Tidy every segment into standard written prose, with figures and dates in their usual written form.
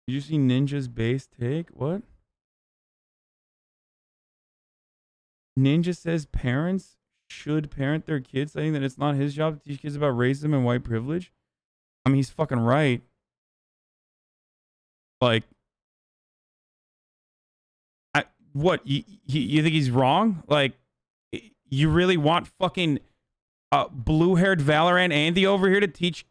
Did you see Ninja's base take? What? Ninja says parents should parent their kids, saying that it's not his job to teach kids about racism and white privilege. I mean, he's fucking right. Like, what? You think he's wrong? Like, you really want fucking blue-haired Valorant Andy over here to teach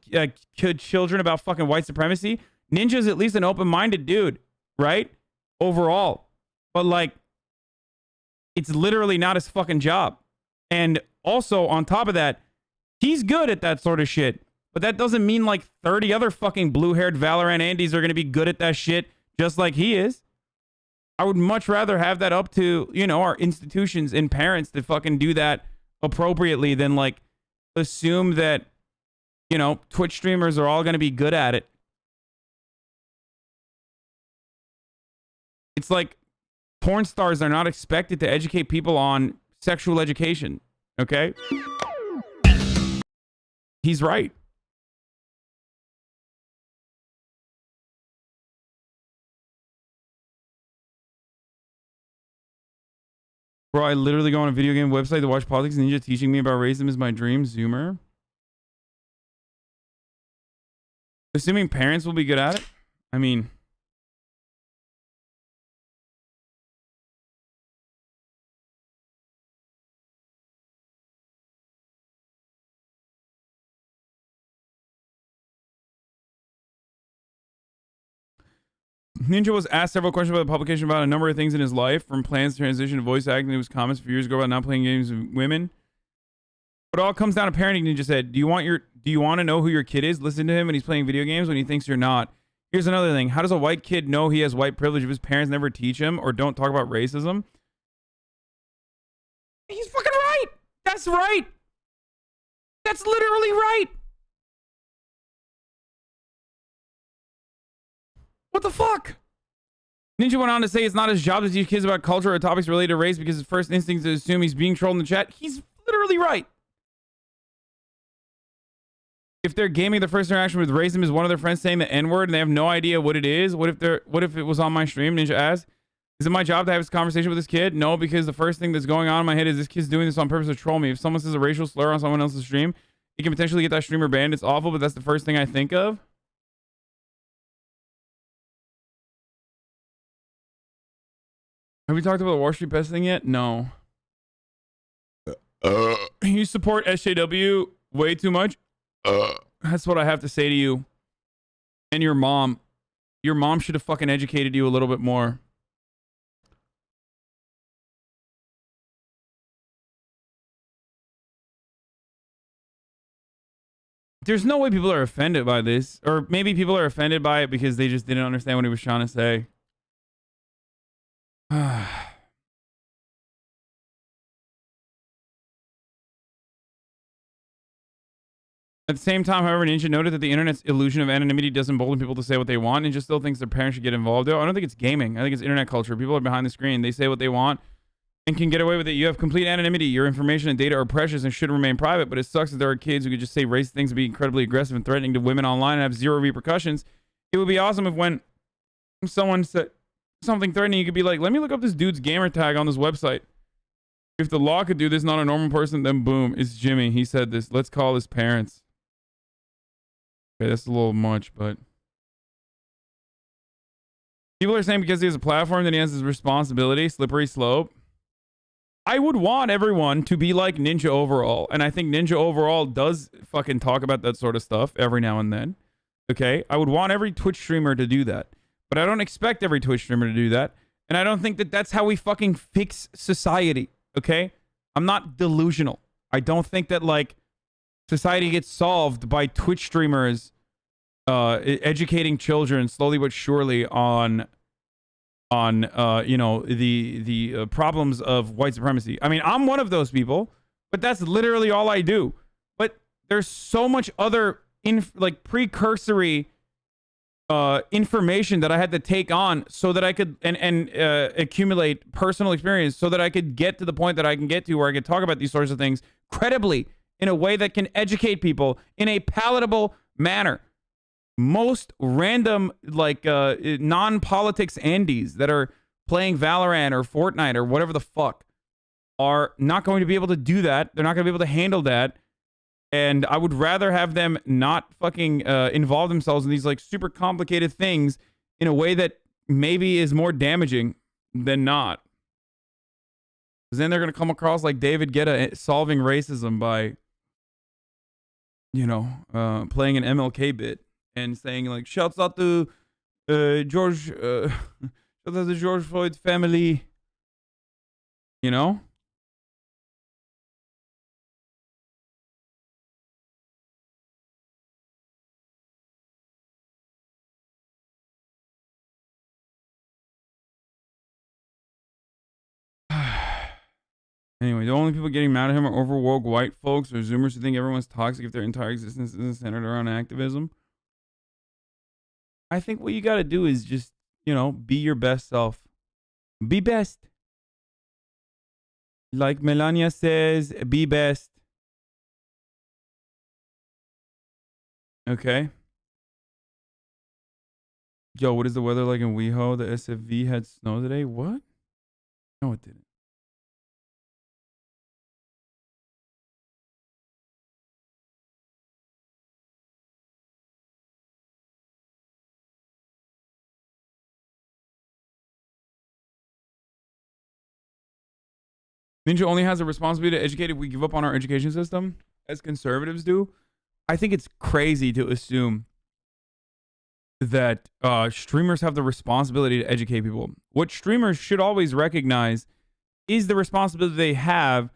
children about fucking white supremacy? Ninja's at least an open-minded dude, right? Overall. But, like, it's literally not his fucking job. And also, on top of that, he's good at that sort of shit. But that doesn't mean, like, 30 other fucking blue-haired Valorant Andys are going to be good at that shit just like he is. I would much rather have that up to, you know, our institutions and parents to fucking do that appropriately than, like, assume that, you know, Twitch streamers are all going to be good at it. It's like porn stars are not expected to educate people on sexual education, okay? He's right. Bro, I literally go on a video game website to watch Politics Ninja teaching me about racism is my dream. Zoomer. Assuming parents will be good at it? I mean... Ninja was asked several questions about the publication about a number of things in his life, from plans to transition to voice acting. There was comments a few years ago about not playing games with women. But it all comes down to parenting. Ninja said, do you want to know who your kid is? Listen to him when he's playing video games when he thinks you're not. Here's another thing. How does a white kid know he has white privilege if his parents never teach him or don't talk about racism? He's fucking right. That's right. That's literally right. What the fuck? Ninja went on to say it's not his job to teach kids about culture or topics related to race because his first instinct is to assume he's being trolled in the chat. He's literally right. If they're gaming, the first interaction with racism is one of their friends saying the N-word and they have no idea what it is. What if it was on my stream? Ninja asked. Is it my job to have this conversation with this kid? No, because the first thing that's going on in my head is this kid's doing this on purpose to troll me. If someone says a racial slur on someone else's stream, he can potentially get that streamer banned. It's awful, but that's the first thing I think of. Have we talked about the Wall Street Best thing yet? No. You support SJW way too much? That's what I have to say to you. And your mom. Your mom should have fucking educated you a little bit more. There's no way people are offended by this. Or maybe people are offended by it because they just didn't understand what he was trying to say. At the same time, however, Ninja noted that the internet's illusion of anonymity doesn't embolden people to say what they want. Ninja still thinks their parents should get involved. I don't think it's gaming. I think it's internet culture. People are behind the screen. They say what they want and can get away with it. You have complete anonymity. Your information and data are precious and should remain private, but it sucks that there are kids who could just say racist things and be incredibly aggressive and threatening to women online and have zero repercussions. It would be awesome if when someone said something threatening, you could be like, let me look up this dude's gamer tag on this website. If the law could do this, not a normal person, then boom, it's Jimmy. He said this. Let's call his parents. Okay, that's a little much, but people are saying because he has a platform that he has his responsibility, slippery slope. I would want everyone to be like Ninja Overall, and I think Ninja Overall does fucking talk about that sort of stuff every now and then. Okay, I would want every Twitch streamer to do that. But I don't expect every Twitch streamer to do that. And I don't think that that's how we fucking fix society. Okay? I'm not delusional. I don't think that, like, society gets solved by Twitch streamers educating children slowly but surely on you know, the problems of white supremacy. I mean, I'm one of those people, but that's literally all I do. But there's so much other, precursory information that I had to take on so that I could and accumulate personal experience so that I could get to the point that I can get to where I could talk about these sorts of things credibly in a way that can educate people in a palatable manner. most random, like, non-politics Andes that are playing Valorant or Fortnite or whatever the fuck are not going to be able to do that. They're not going to be able to handle that. And I would rather have them not fucking involve themselves in these, like, super complicated things in a way that maybe is more damaging than not. Because then they're going to come across like David Guetta solving racism by, you know, playing an MLK bit and saying, like, shouts out to George Floyd's family, you know? Anyway, the only people getting mad at him are overwoke white folks or Zoomers who think everyone's toxic if their entire existence isn't centered around activism. I think what you got to do is just, you know, be your best self. Be best. Like Melania says, be best. Okay. Yo, what is the weather like in WeHo? The SFV had snow today. What? No, it didn't. Ninja only has a responsibility to educate if we give up on our education system, as conservatives do. I think it's crazy to assume that streamers have the responsibility to educate people. What streamers should always recognize is the responsibility they have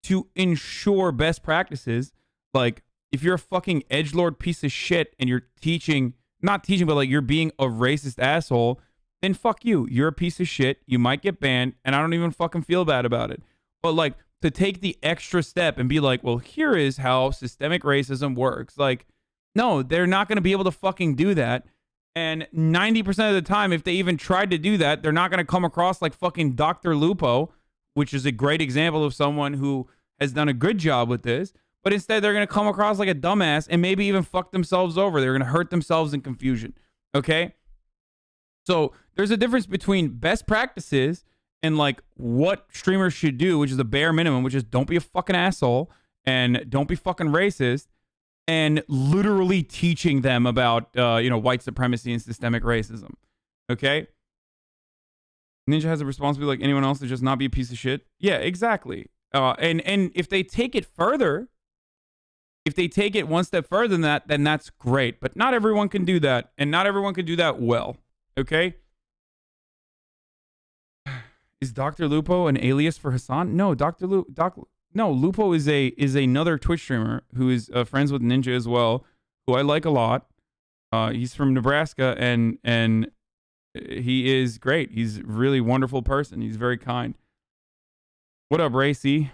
to ensure best practices. Like, if you're a fucking edgelord piece of shit and you're teaching, not teaching, but like you're being a racist asshole, then fuck you. You're a piece of shit. You might get banned, and I don't even fucking feel bad about it. But like, to take the extra step and be like, well, here is how systemic racism works. Like, no, they're not going to be able to fucking do that. And 90% of the time, if they even tried to do that, they're not going to come across like fucking Dr. Lupo, which is a great example of someone who has done a good job with this. But instead, they're going to come across like a dumbass and maybe even fuck themselves over. They're going to hurt themselves in confusion. Okay? So there's a difference between best practices and like what streamers should do, which is the bare minimum, which is don't be a fucking asshole and don't be fucking racist, and literally teaching them about, you know, white supremacy and systemic racism. Okay? Ninja has a responsibility like anyone else to just not be a piece of shit. Yeah, exactly. And if they take it further, if they take it one step further than that, then that's great. But not everyone can do that, and not everyone can do that well. Okay? Is Dr. Lupo an alias for Hasan? No, Lupo is another Twitch streamer who is friends with Ninja as well, who I like a lot. He's from Nebraska, and he is great. He's a really wonderful person. He's very kind. What up, Racy?